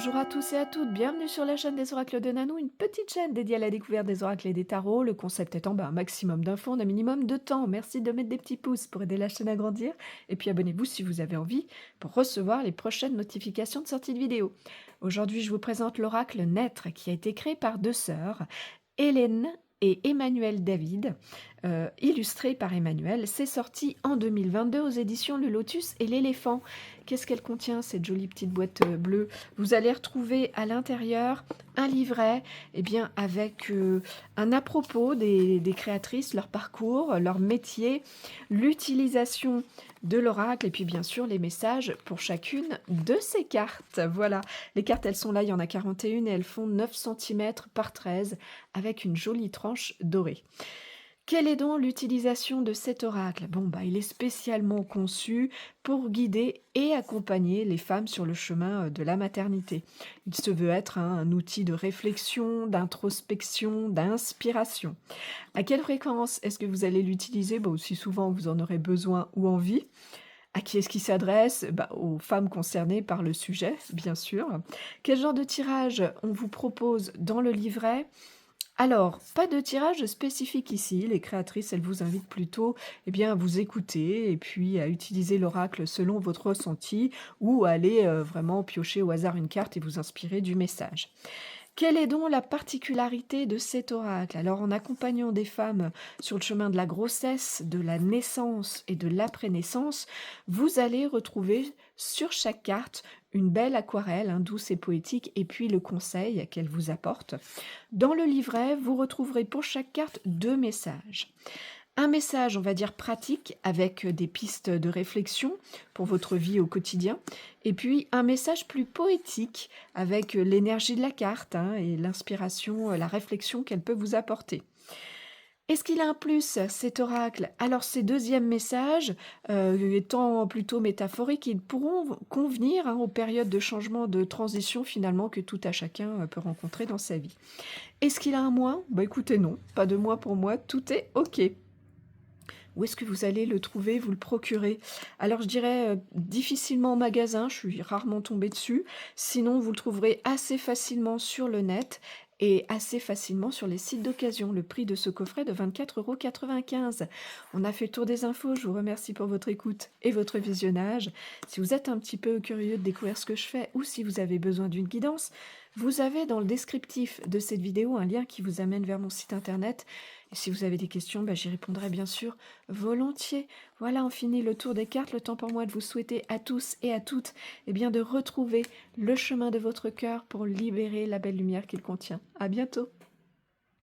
Bonjour à tous et à toutes, bienvenue sur la chaîne des oracles de Nanou, une petite chaîne dédiée à la découverte des oracles et des tarots. Le concept étant un maximum d'infos en un minimum de temps. Merci de mettre des petits pouces pour aider la chaîne à grandir. Et puis abonnez-vous si vous avez envie pour recevoir les prochaines notifications de sortie de vidéo. Aujourd'hui, je vous présente l'oracle Naître qui a été créé par deux sœurs, Hélène et Emmanuel David, illustré par Emmanuel. C'est sorti en 2022 aux éditions Le Lotus et l'Éléphant. Qu'est-ce qu'elle contient, cette jolie petite boîte bleue? Vous allez retrouver à l'intérieur un livret avec un à-propos des créatrices, leur parcours, leur métier, l'utilisation de l'oracle et puis bien sûr les messages pour chacune de ces cartes. Voilà, les cartes elles sont là, il y en a 41 et elles font 9 cm par 13 avec une jolie tranche dorée. Quelle est donc l'utilisation de cet oracle? Il est spécialement conçu pour guider et accompagner les femmes sur le chemin de la maternité. Il se veut être un outil de réflexion, d'introspection, d'inspiration. À quelle fréquence est-ce que vous allez l'utiliser? Aussi souvent vous en aurez besoin ou envie. À qui est-ce qu'il s'adresse? Aux femmes concernées par le sujet, bien sûr. Quel genre de tirage on vous propose dans le livret? Alors, pas de tirage spécifique ici. Les créatrices, elles vous invitent plutôt à vous écouter et puis à utiliser l'oracle selon votre ressenti ou à aller vraiment piocher au hasard une carte et vous inspirer du message. Quelle est donc la particularité de cet oracle? Alors, en accompagnant des femmes sur le chemin de la grossesse, de la naissance et de l'après-naissance, vous allez retrouver sur chaque carte une belle aquarelle, douce et poétique, et puis le conseil qu'elle vous apporte. Dans le livret, vous retrouverez pour chaque carte deux messages. Un message, on va dire pratique, avec des pistes de réflexion pour votre vie au quotidien. Et puis un message plus poétique, avec l'énergie de la carte et l'inspiration, la réflexion qu'elle peut vous apporter. Est-ce qu'il a un plus, cet oracle? Alors ces deuxièmes messages, étant plutôt métaphoriques, ils pourront convenir aux périodes de changement, de transition finalement que tout à chacun peut rencontrer dans sa vie. Est-ce qu'il a un moins? Écoutez non, pas de moins pour moi, tout est OK. Où est-ce que vous allez le trouver, vous le procurer? Alors je dirais, difficilement en magasin, je suis rarement tombée dessus. Sinon, vous le trouverez assez facilement sur le net et assez facilement sur les sites d'occasion. Le prix de ce coffret est de 24,95 €. On a fait le tour des infos, je vous remercie pour votre écoute et votre visionnage. Si vous êtes un petit peu curieux de découvrir ce que je fais ou si vous avez besoin d'une guidance, vous avez dans le descriptif de cette vidéo un lien qui vous amène vers mon site internet. Et si vous avez des questions, j'y répondrai bien sûr volontiers. Voilà, on finit le tour des cartes. Le temps pour moi de vous souhaiter à tous et à toutes de retrouver le chemin de votre cœur pour libérer la belle lumière qu'il contient. À bientôt.